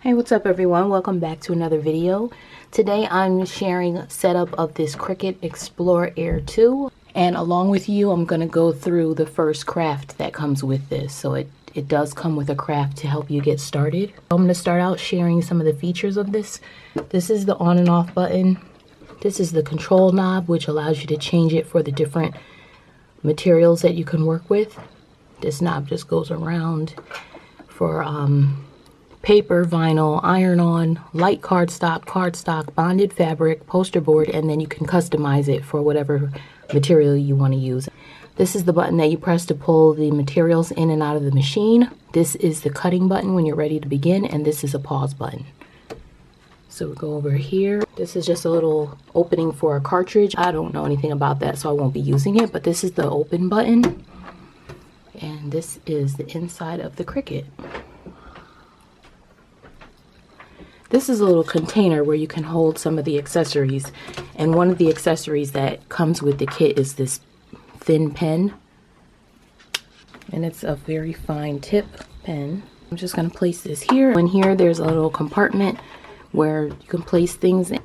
Hey, what's up everyone? Welcome back to another video. Today I'm sharing setup of this Cricut Explore Air 2, and along with you I'm going to go through the first craft that comes with this. So it does come with a craft to help you get started. I'm going to start out sharing some of the features of this. This is the on and off button. This is the control knob, which allows you to change it for the different materials that you can work with. This knob just goes around for paper, vinyl, iron-on, light cardstock, bonded fabric, poster board, and then you can customize it for whatever material you want to use. This is the button that you press to pull the materials in and out of the machine. This is the cutting button when you're ready to begin, and this is a pause button. So we'll go over here. This is just a little opening for a cartridge. I don't know anything about that, so I won't be using it, but this is the open button. And this is the inside of the Cricut. This is a little container where you can hold some of the accessories, and one of the accessories that comes with the kit is this thin pen, and it's a very fine tip pen. I'm just going to place this here. In here there's a little compartment where you can place things in,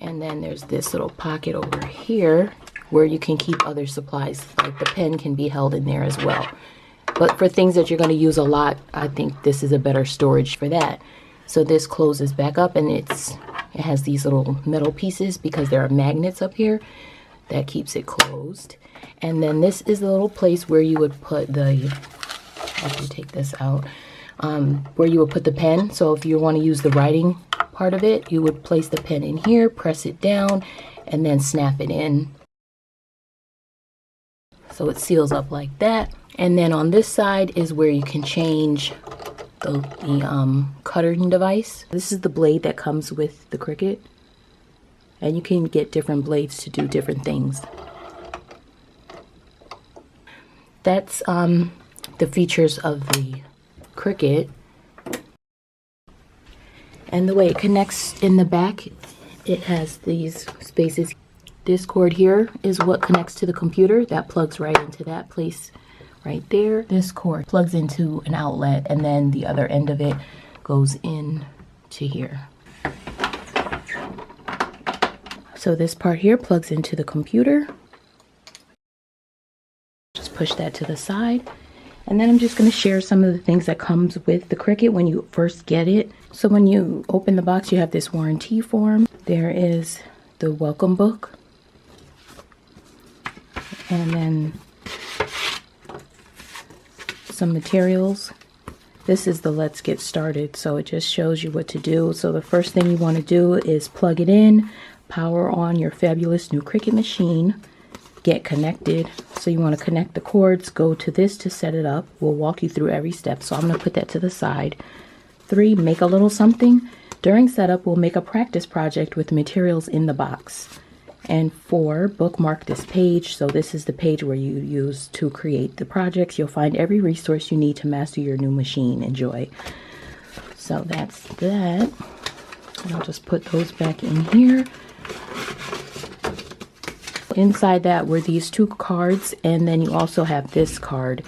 and then there's this little pocket over here where you can keep other supplies, like the pen can be held in there as well. But for things that you're going to use a lot, I think this is a better storage for that. So this closes back up, and it has these little metal pieces because there are magnets up here that keeps it closed. And then this is the little place where you would put the, after you take this out, where you would put the pen. So if you want to use the writing part of it, you would place the pen in here, press it down, and then snap it in. So it seals up like that. And then on this side is where you can change the cutting device. This is the blade that comes with the Cricut, and you can get different blades to do different things. That's the features of the Cricut. And the way it connects in the back, it has these spaces. This cord here is what connects to the computer. That plugs right into that place right there. This cord plugs into an outlet, and then the other end of it goes in to here. So this part here plugs into the computer. Just push that to the side. And then I'm just going to share some of the things that comes with the Cricut when you first get it. So when you open the box, you have this warranty form. There is the welcome book. And then some materials. This is the let's get started, so it just shows you what to do. So the first thing you want to do is plug it in, power on your fabulous new Cricut machine, get connected. So you want to connect the cords, go to this to set it up. We'll walk you through every step, so I'm going to put that to the side. 3, make a little something. During setup, we'll make a practice project with materials in the box. And 4, bookmark this page. So this is the page where you use to create the projects. You'll find every resource you need to master your new machine. Enjoy. So that's that. And I'll just put those back in here. Inside that were these 2 cards, and then you also have this card.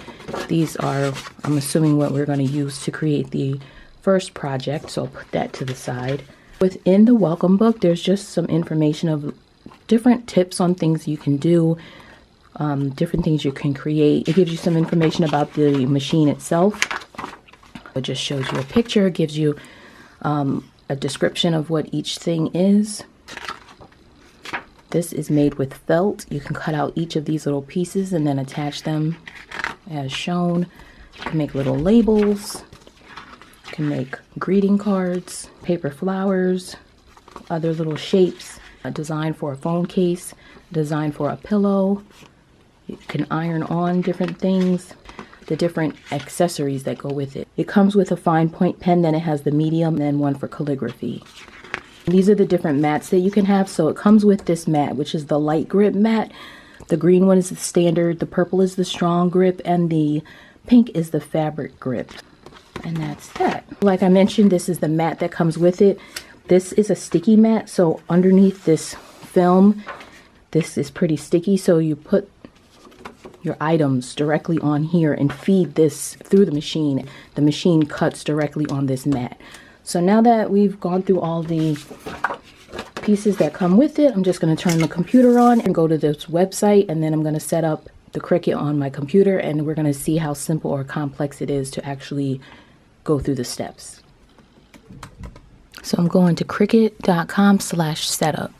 These are, I'm assuming, what we're going to use to create the first project. So I'll put that to the side. Within the welcome book, there's just some information of different tips on things you can do, different things you can create. It gives you some information about the machine itself. It just shows you a picture, gives you a description of what each thing is. This is made with felt. You can cut out each of these little pieces and then attach them as shown. You can make little labels. You can make greeting cards, paper flowers, other little shapes. A design for a phone case, design for a pillow. You can iron on different things, the different accessories that go with it. It comes with a fine point pen, then it has the medium, and one for calligraphy. These are the different mats that you can have. So it comes with this mat, which is the light grip mat. The green one is the standard, the purple is the strong grip, and the pink is the fabric grip. And that's that. Like I mentioned, this is the mat that comes with it. This is a sticky mat, so underneath this film, this is pretty sticky, so you put your items directly on here and feed this through the machine. The machine cuts directly on this mat. So now that we've gone through all the pieces that come with it, I'm just going to turn the computer on and go to this website, and then I'm going to set up the Cricut on my computer, and we're going to see how simple or complex it is to actually go through the steps. So I'm going to Cricut.com/setup.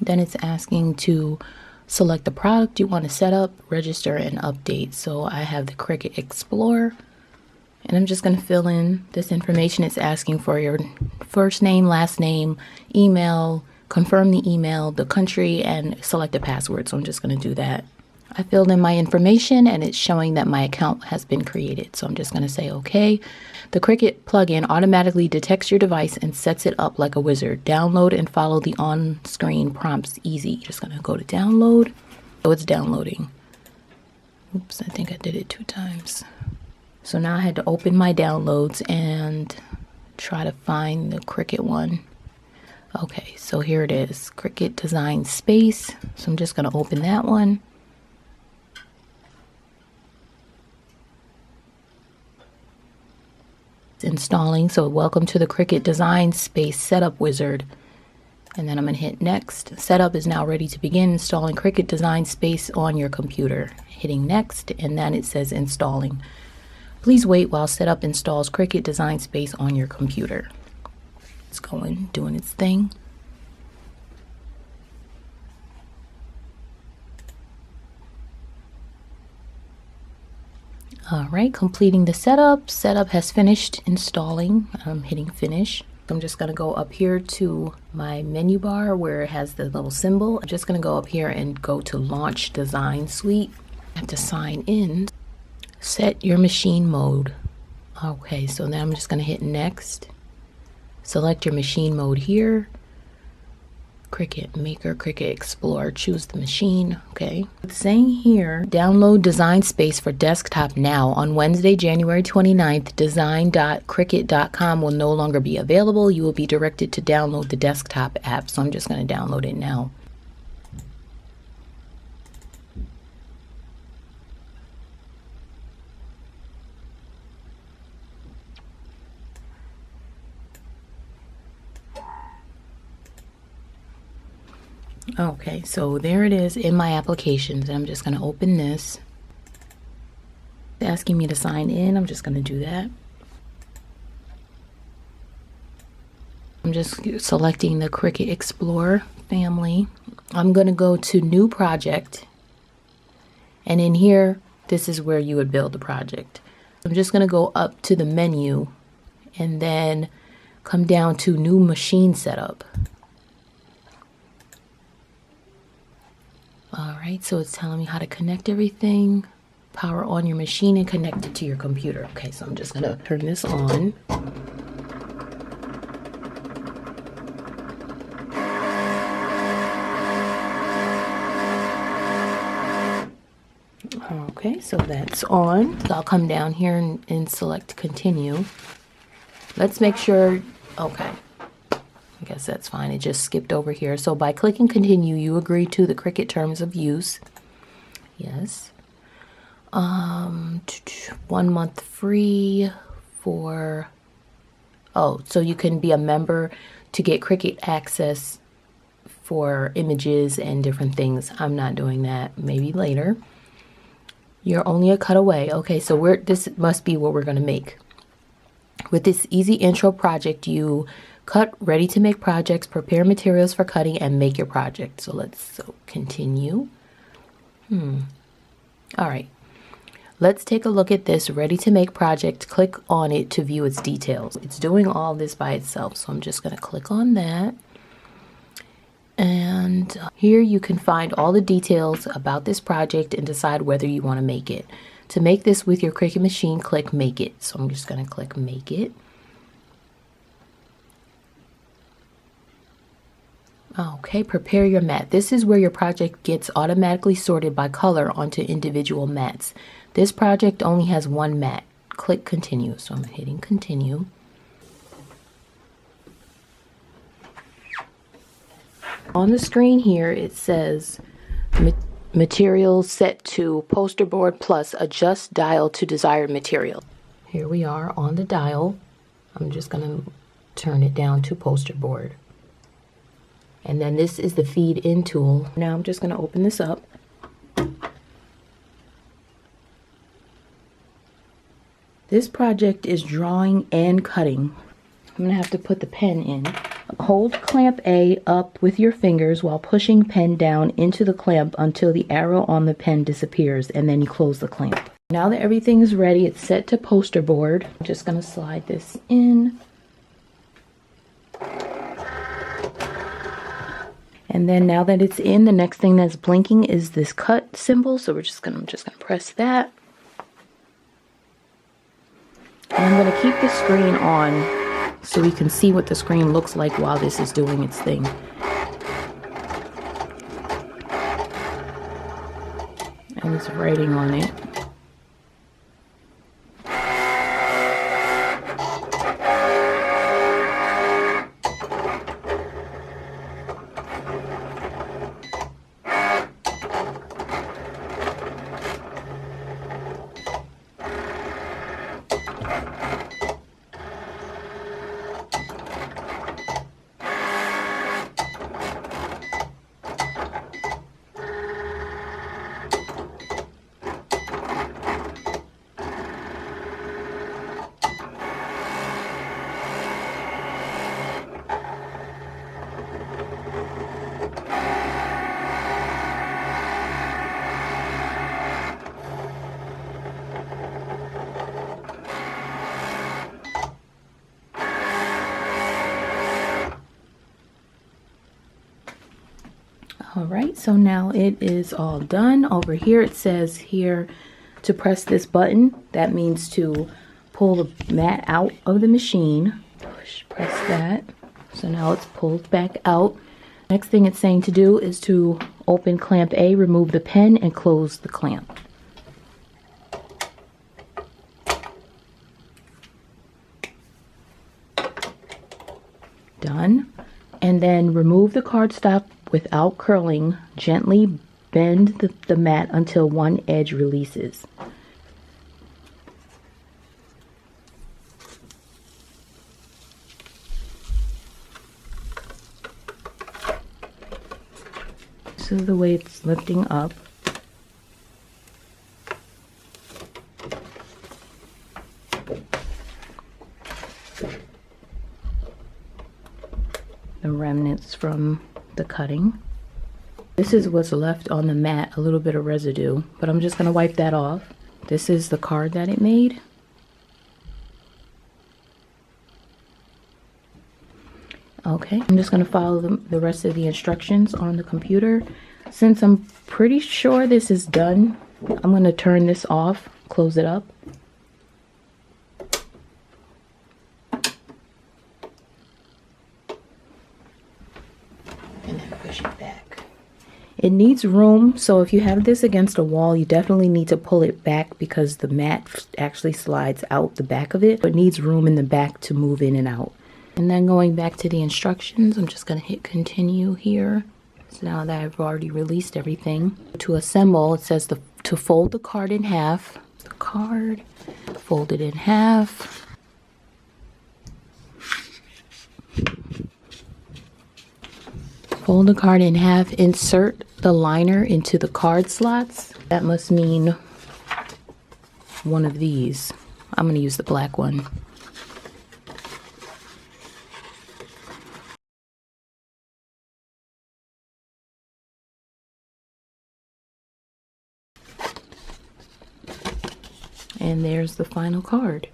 Then it's asking to select the product you want to set up, register, and update. So I have the Cricut Explore, and I'm just going to fill in this information. It's asking for your first name, last name, email, confirm the email, the country, and select a password. So I'm just going to do that. I filled in my information and it's showing that my account has been created. So I'm just going to say OK. The Cricut plugin automatically detects your device and sets it up like a wizard. Download and follow the on-screen prompts easy. Just going to go to download. Oh, it's downloading. Oops, I think I did it 2 times. So now I had to open my downloads and try to find the Cricut one. Okay, so here it is, Cricut Design Space. So I'm just going to open that one. It's installing, so welcome to the Cricut Design Space Setup Wizard. And then I'm going to hit next. Setup is now ready to begin installing Cricut Design Space on your computer. Hitting next, and then it says installing. Please wait while setup installs Cricut Design Space on your computer. It's going, doing its thing. All right, completing the setup. Setup has finished installing. I'm hitting finish. I'm just going to go up here to my menu bar where it has the little symbol. I'm just going to go up here and go to Launch Design Suite. I have to sign in. Set your machine mode. Okay, so now I'm just going to hit next. Select your machine mode here. Cricut Maker, Cricut Explore, choose the machine. Okay. It's saying here, download Design Space for desktop now. On Wednesday, January 29th, design.cricut.com will no longer be available. You will be directed to download the desktop app. So I'm just going to download it now. Okay, so there it is in my applications, and I'm just going to open this. It's asking me to sign in. I'm just going to do that. I'm just selecting the Cricut Explore family. I'm going to go to New Project, and in here, this is where you would build the project. I'm just going to go up to the menu and then come down to New Machine Setup. All right, so it's telling me how to connect everything, power on your machine, and connect it to your computer. Okay, so I'm just gonna turn this on. Okay, so that's on. So I'll come down here and select continue. Let's make sure, okay. I guess that's fine. It just skipped over here. So by clicking continue, you agree to the Cricut terms of use. Yes. 1 month free for, oh, so you can be a member to get Cricut access for images and different things. I'm not doing that. Maybe later. You're only a cut away. Okay, so this must be what we're going to make. With this easy intro project, you cut ready to make projects, prepare materials for cutting, and make your project. So let's continue. All right. Let's take a look at this ready to make project. Click on it to view its details. It's doing all this by itself. So I'm just going to click on that. And here you can find all the details about this project and decide whether you want to make it. To make this with your Cricut machine, click Make It. So I'm just going to click Make It. Okay, prepare your mat. This is where your project gets automatically sorted by color onto individual mats. This project only has one mat. Click Continue. So I'm hitting Continue. On the screen here, it says materials set to poster board plus adjust dial to desired material. Here we are on the dial. I'm just going to turn it down to poster board. And then this is the feed in tool. Now I'm just going to open this up. This project is drawing and cutting. I'm going to have to put the pen in. Hold clamp A up with your fingers while pushing pen down into the clamp until the arrow on the pen disappears, and then you close the clamp. Now that everything is ready, it's set to poster board. I'm just going to slide this in. And then now that it's in, the next thing that's blinking is this cut symbol. So I'm just gonna press that. And I'm gonna keep the screen on so we can see what the screen looks like while this is doing its thing. And it's writing on it. All right, so now it is all done. Over here it says here to press this button. That means to pull the mat out of the machine. Press that. So now it's pulled back out. Next thing it's saying to do is to open clamp A, remove the pen, and close the clamp. Done. And then remove the cardstock without curling. Gently bend the mat until one edge releases. This is the way it's lifting up. The remnants from the cutting. This is what's left on the mat, a little bit of residue, but I'm just going to wipe that off. This is the card that it made. Okay, I'm just going to follow the rest of the instructions on the computer. Since I'm pretty sure this is done, I'm going to turn this off, close it up. And then push it back. It needs room, so if you have this against a wall, you definitely need to pull it back because the mat actually slides out the back of it. It needs room in the back to move in and out. And then going back to the instructions, I'm just going to hit continue here. So now that I've already released everything. To assemble, it says to fold the card in half. The card, fold it in half. Fold the card in half, insert the liner into the card slots. That must mean one of these. I'm going to use the black one. And there's the final card.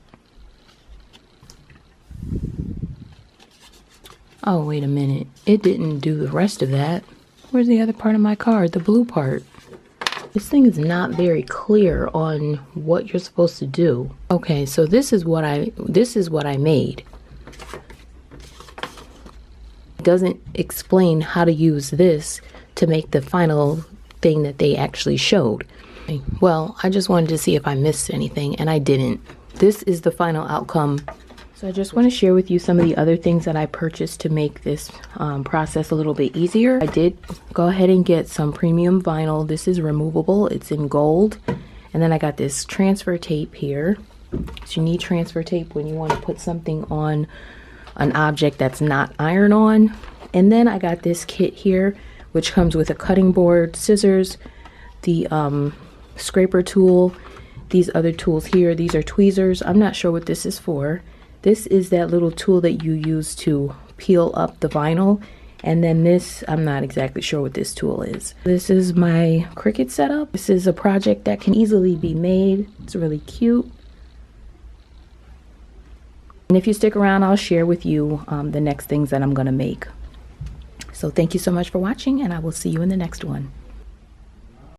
Oh, wait a minute. It didn't do the rest of that. Where's the other part of my card? The blue part. This thing is not very clear on what you're supposed to do. Okay, so this is what I made. It doesn't explain how to use this to make the final thing that they actually showed. Well, I just wanted to see if I missed anything, and I didn't. This is the final outcome. So I just want to share with you some of the other things that I purchased to make this process a little bit easier. I did go ahead and get some premium vinyl. This is removable. It's in gold. And then I got this transfer tape here. So you need transfer tape when you want to put something on an object that's not iron on. And then I got this kit here, which comes with a cutting board, scissors, the scraper tool, these other tools here. These are tweezers. I'm not sure what this is for. This is that little tool that you use to peel up the vinyl. And then this, I'm not exactly sure what this tool is. This is my Cricut setup. This is a project that can easily be made. It's really cute. And if you stick around, I'll share with you the next things that I'm going to make. So thank you so much for watching, and I will see you in the next one.